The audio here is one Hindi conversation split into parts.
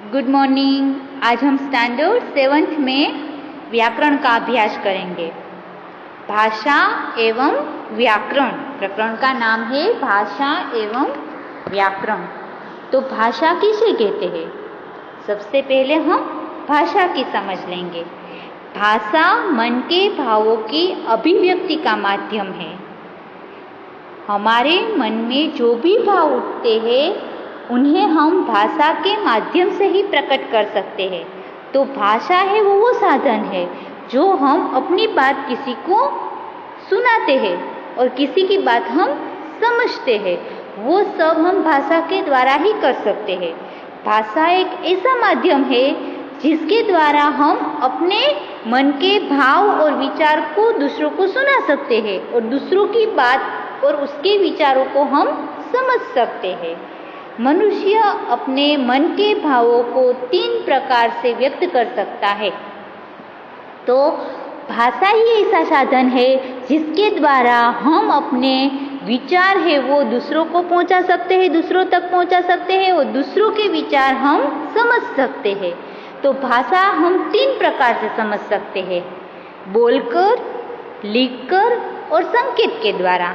Good morning. आज हम स्टैंडर्ड 7th में व्याकरण का अभ्यास करेंगे। भाषा एवं व्याकरण, प्रकरण का नाम है भाषा एवं व्याकरण। तो भाषा किसे कहते हैं? सबसे पहले हम भाषा की समझ लेंगे। भाषा मन के भावों की अभिव्यक्ति का माध्यम है। हमारे मन में जो भी भाव उठते हैं उन्हें हम भाषा के माध्यम से ही प्रकट कर सकते हैं। तो भाषा है वो साधन है जो हम अपनी बात किसी को सुनाते हैं और किसी की बात हम समझते हैं, वो सब हम भाषा के द्वारा ही कर सकते हैं। भाषा एक ऐसा माध्यम है जिसके द्वारा हम अपने मन के भाव और विचार को दूसरों को सुना सकते हैं और दूसरों की बात और उसके विचारों को हम समझ सकते हैं। मनुष्य अपने मन के भावों को 3 प्रकार से व्यक्त कर सकता है। तो भाषा ही ऐसा साधन है जिसके द्वारा हम अपने विचार है वो दूसरों को पहुंचा सकते हैं, दूसरों तक पहुंचा सकते हैं और दूसरों के विचार हम समझ सकते हैं। तो भाषा हम 3 प्रकार से समझ सकते हैं, बोलकर, लिखकर और संकेत के द्वारा।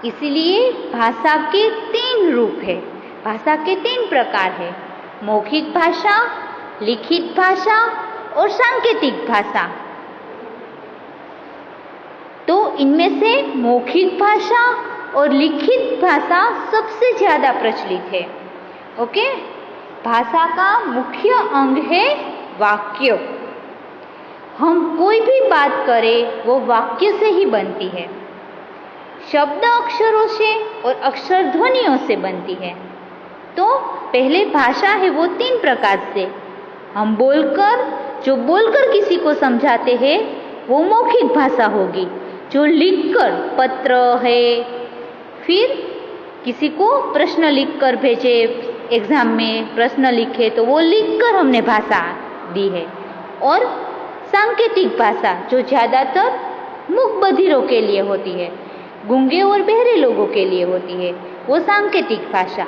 इसलिए भाषा के 3 रूप है, भाषा के 3 प्रकार है, मौखिक भाषा, लिखित भाषा और सांकेतिक भाषा। तो इनमें से मौखिक भाषा और लिखित भाषा सबसे ज़्यादा प्रचलित है। ओके, भाषा का मुख्य अंग है वाक्य। हम कोई भी बात करें वो वाक्य से ही बनती है। शब्द अक्षरों से और अक्षर ध्वनियों से बनती है। तो पहले भाषा है वो 3 प्रकार से। हम बोलकर, जो बोलकर किसी को समझाते हैं वो मौखिक भाषा होगी। जो लिखकर, पत्र है, फिर किसी को प्रश्न लिखकर भेजे, एग्जाम में प्रश्न लिखे तो वो लिखकर हमने भाषा दी है। और सांकेतिक भाषा जो ज़्यादातर मूक बधिरों के लिए होती है, गूंगे और बहरे लोगों के लिए होती है, वो सांकेतिक भाषा।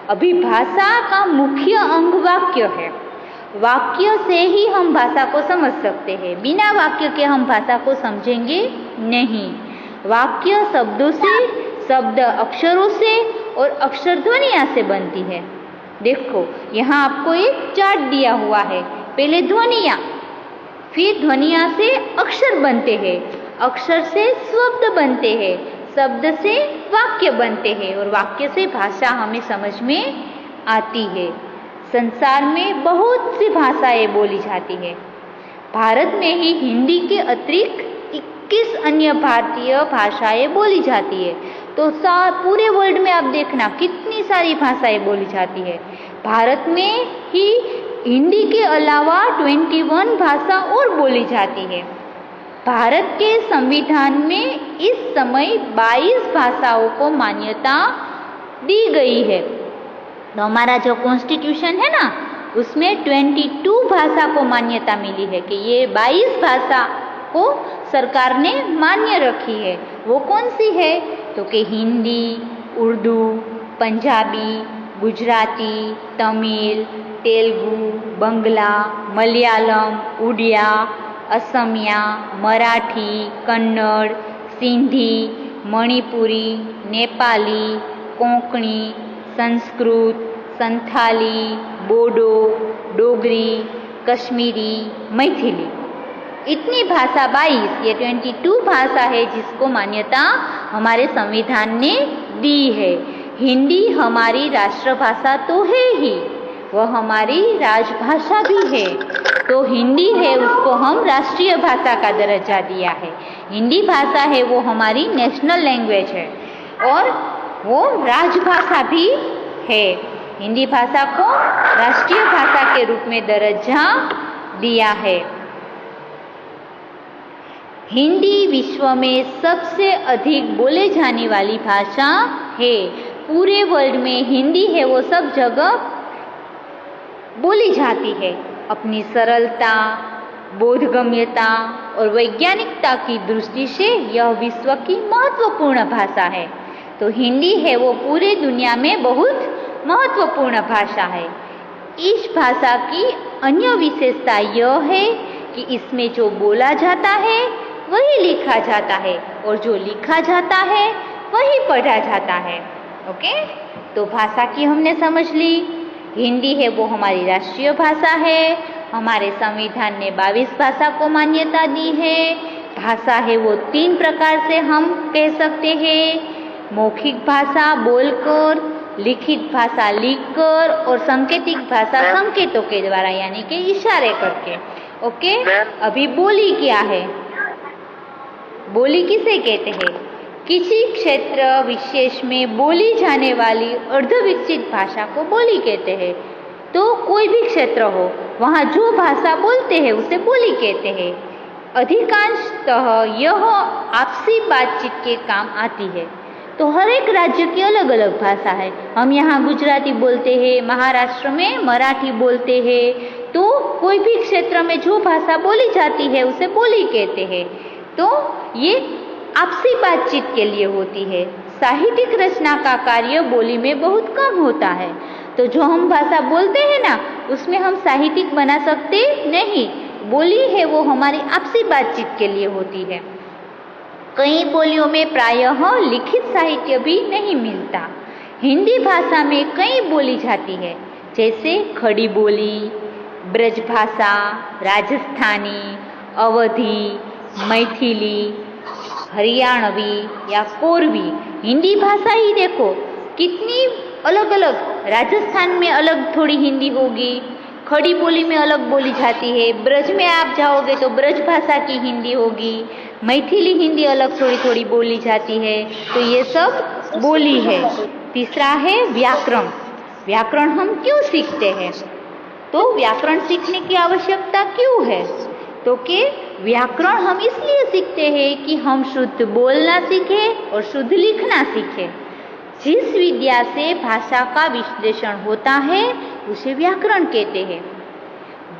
अभी भाषा का मुख्य अंग वाक्य है। वाक्य से ही हम भाषा को समझ सकते हैं, बिना वाक्य के हम भाषा को समझेंगे नहीं। वाक्य शब्दों से, शब्द अक्षरों से और अक्षर ध्वनिया से बनती है। देखो यहाँ आपको एक चार्ट दिया हुआ है। पहले ध्वनिया, फिर ध्वनिया से अक्षर बनते हैं, अक्षर से शब्द बनते हैं, शब्द से वाक्य बनते हैं और वाक्य से भाषा हमें समझ में आती है। संसार में बहुत सी भाषाएं बोली जाती है। भारत में ही हिंदी के अतिरिक्त 21 अन्य भारतीय भाषाएं बोली जाती है। तो पूरे वर्ल्ड में आप देखना कितनी सारी भाषाएं बोली जाती है। भारत में ही हिंदी के अलावा 21 भाषा और बोली जाती है। भारत के संविधान में इस समय 22 भाषाओं को मान्यता दी गई है। तो हमारा जो कॉन्स्टिट्यूशन है ना, उसमें 22 भाषा को मान्यता मिली है कि ये 22 भाषा को सरकार ने मान्य रखी है। वो कौन सी है? तो कि हिंदी, उर्दू, पंजाबी, गुजराती, तमिल, तेलुगु, बंगला, मलयालम, उड़िया, असमिया, मराठी, कन्नड़, सिंधी, मणिपुरी, नेपाली, कोंकणी, संस्कृत, संथाली, बोडो, डोगरी, कश्मीरी, मैथिली। इतनी भाषा 22, ये 22 भाषा है जिसको मान्यता हमारे संविधान ने दी है। हिंदी हमारी राष्ट्रभाषा तो है ही, वह हमारी राजभाषा भी है। तो हिंदी है उसको हम राष्ट्रीय भाषा का दर्जा दिया है। हिंदी भाषा है वो हमारी नेशनल लैंग्वेज है और वो राजभाषा भी है। हिंदी भाषा को राष्ट्रीय भाषा के रूप में दर्जा दिया है। हिंदी विश्व में सबसे अधिक बोले जाने वाली भाषा है। पूरे वर्ल्ड में हिंदी है वो सब जगह बोली जाती है। अपनी सरलता, बोधगम्यता और वैज्ञानिकता की दृष्टि से यह विश्व की महत्वपूर्ण भाषा है। तो हिंदी है वो पूरे दुनिया में बहुत महत्वपूर्ण भाषा है। इस भाषा की अन्य विशेषता यह है कि इसमें जो बोला जाता है वही लिखा जाता है और जो लिखा जाता है वही पढ़ा जाता है। ओके, तो भाषा की हमने समझ ली। हिंदी है वो हमारी राष्ट्रीय भाषा है। हमारे संविधान ने 22 भाषा को मान्यता दी है। भाषा है वो 3 प्रकार से हम कह सकते हैं, मौखिक भाषा बोलकर, लिखित भाषा लिखकर और सांकेतिक भाषा संकेतों के द्वारा यानी कि इशारे करके। ओके, अभी बोली क्या है? बोली किसे कहते हैं? किसी क्षेत्र विशेष में बोली जाने वाली अर्धविकसित भाषा को बोली कहते हैं। तो कोई भी क्षेत्र हो, वहाँ जो भाषा बोलते हैं उसे बोली कहते हैं। अधिकांशतः यह आपसी बातचीत के काम आती है। तो हर एक राज्य की अलग अलग भाषा है। हम यहाँ गुजराती बोलते हैं, महाराष्ट्र में मराठी बोलते हैं। तो कोई भी क्षेत्र में जो भाषा बोली जाती है उसे बोली कहते हैं। तो ये आपसी बातचीत के लिए होती है। साहित्यिक रचना का कार्य बोली में बहुत कम होता है। तो जो हम भाषा बोलते हैं ना, उसमें हम साहित्यिक बना सकते नहीं। बोली है वो हमारी आपसी बातचीत के लिए होती है। कई बोलियों में प्रायः लिखित साहित्य भी नहीं मिलता। हिंदी भाषा में कई बोली जाती है, जैसे खड़ी बोली, ब्रजभाषा, राजस्थानी, अवधी, मैथिली, हरियाणवी या कोरवी। हिंदी भाषा ही देखो कितनी अलग अलग, राजस्थान में अलग थोड़ी हिंदी होगी, खड़ी बोली में अलग बोली जाती है। ब्रज में आप जाओगे तो ब्रज भाषा की हिंदी होगी, मैथिली हिंदी अलग थोड़ी थोड़ी बोली जाती है। तो ये सब बोली है। तीसरा है व्याकरण। व्याकरण हम क्यों सीखते हैं? तो व्याकरण सीखने की आवश्यकता क्यों है? तो कि व्याकरण हम इसलिए सीखते हैं कि हम शुद्ध बोलना सीखें और शुद्ध लिखना सीखें। जिस विद्या से भाषा का विश्लेषण होता है उसे व्याकरण कहते हैं।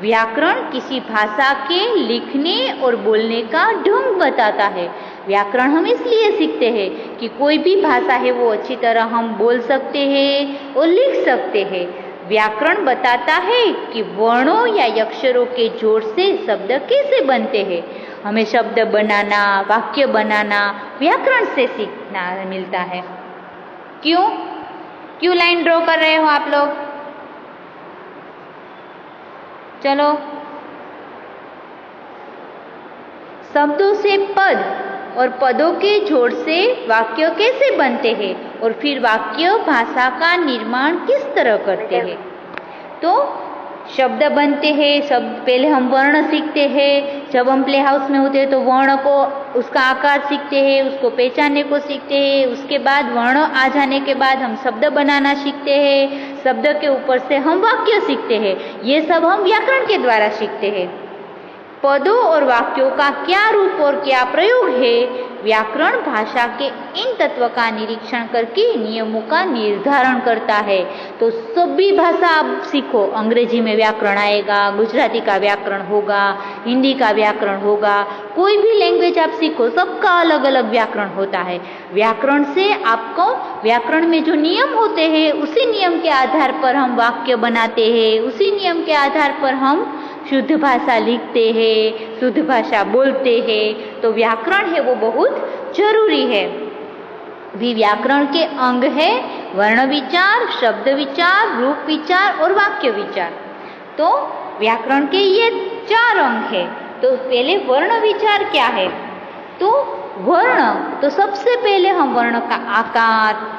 व्याकरण किसी भाषा के लिखने और बोलने का ढंग बताता है। व्याकरण हम इसलिए सीखते हैं कि कोई भी भाषा है वो अच्छी तरह हम बोल सकते हैं और लिख सकते हैं। व्याकरण बताता है कि वर्णों या अक्षरों के जोड़ से शब्द कैसे बनते हैं। हमें शब्द बनाना, वाक्य बनाना व्याकरण से सीखना मिलता है। क्यों लाइन ड्रॉ कर रहे हो आप लोग? चलो, शब्दों से पद और पदों के जोड़ से वाक्य कैसे बनते हैं और फिर वाक्य भाषा का निर्माण किस तरह करते हैं। तो शब्द बनते हैं, शब्द पहले हम वर्ण सीखते हैं। जब हम प्ले हाउस में होते हैं तो वर्ण को, उसका आकार सीखते हैं, उसको पहचानने को सीखते हैं। उसके बाद वर्ण आ जाने के बाद हम शब्द बनाना सीखते हैं। शब्द के ऊपर से हम वाक्य सीखते हैं। ये सब हम व्याकरण के द्वारा सीखते हैं। पदों और वाक्यों का क्या रूप और क्या प्रयोग है, व्याकरण भाषा के इन तत्व का निरीक्षण करके नियमों का निर्धारण करता है। तो सभी भाषा आप सीखो, अंग्रेजी में व्याकरण आएगा, गुजराती का व्याकरण होगा, हिंदी का व्याकरण होगा, कोई भी लैंग्वेज आप सीखो, सबका अलग अलग व्याकरण होता है। व्याकरण से आपको, व्याकरण में जो नियम होते हैं उसी नियम के आधार पर हम वाक्य बनाते हैं, उसी नियम के आधार पर हम शुद्ध भाषा लिखते हैं, शुद्ध भाषा बोलते हैं। तो व्याकरण है वो बहुत जरूरी है। भी व्याकरण के अंग है वर्ण विचार, शब्द विचार, रूप विचार और वाक्य विचार। तो व्याकरण के ये 4 अंग है। तो पहले वर्ण विचार क्या है? तो वर्ण, तो सबसे पहले हम वर्ण का आकार,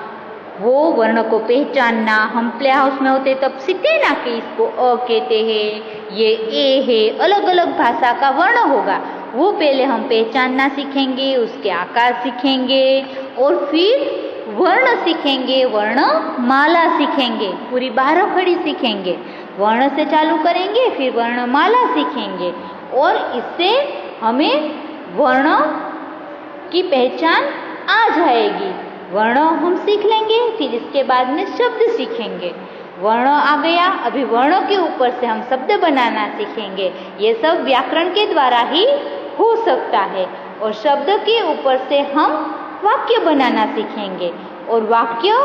वो वर्ण को पहचानना। हम प्ले हाउस में होते तब सीखते हैं ना कि इसको अ कहते हैं, ये ए है, अलग अलग भाषा का वर्ण होगा। वो पहले हम पहचानना सीखेंगे, उसके आकार सीखेंगे और फिर वर्ण सीखेंगे, वर्ण माला सीखेंगे, पूरी 12 खड़ी सीखेंगे। वर्ण से चालू करेंगे, फिर वर्णमाला सीखेंगे और इससे हमें वर्ण की पहचान आ जाएगी। वर्ण हम सीख लेंगे, फिर इसके बाद में शब्द सीखेंगे। वर्ण आ गया, अभी वर्ण के ऊपर से हम शब्द बनाना सीखेंगे। ये सब व्याकरण के द्वारा ही हो सकता है। और शब्द के ऊपर से हम वाक्य बनाना सीखेंगे और वाक्य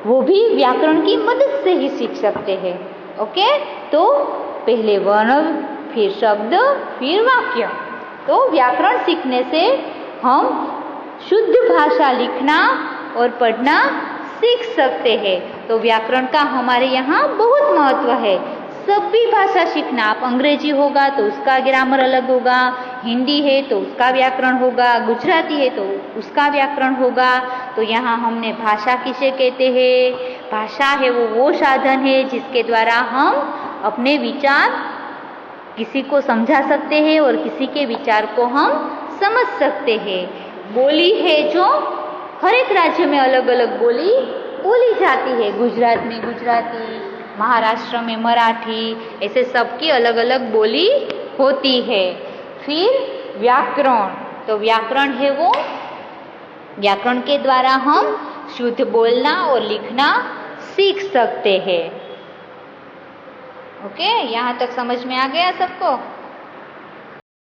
वो भी व्याकरण की मदद से ही सीख सकते हैं। ओके, तो पहले वर्ण, फिर शब्द, फिर वाक्य। तो व्याकरण सीखने से हम शुद्ध भाषा लिखना और पढ़ना सीख सकते हैं। तो व्याकरण का हमारे यहाँ बहुत महत्व है। सभी भाषा सीखना, आप अंग्रेजी होगा तो उसका ग्रामर अलग होगा, हिंदी है तो उसका व्याकरण होगा, गुजराती है तो उसका व्याकरण होगा। तो यहाँ हमने भाषा किसे कहते हैं? भाषा है वो साधन है जिसके द्वारा हम अपने विचार किसी को समझा सकते हैं और किसी के विचार को हम समझ सकते हैं। बोली है जो हर एक राज्य में अलग अलग बोली बोली जाती है। गुजरात में गुजराती, महाराष्ट्र में मराठी, ऐसे सबकी अलग अलग बोली होती है। फिर व्याकरण, तो व्याकरण है वो, व्याकरण के द्वारा हम शुद्ध बोलना और लिखना सीख सकते हैं। ओके, यहाँ तक समझ में आ गया सबको?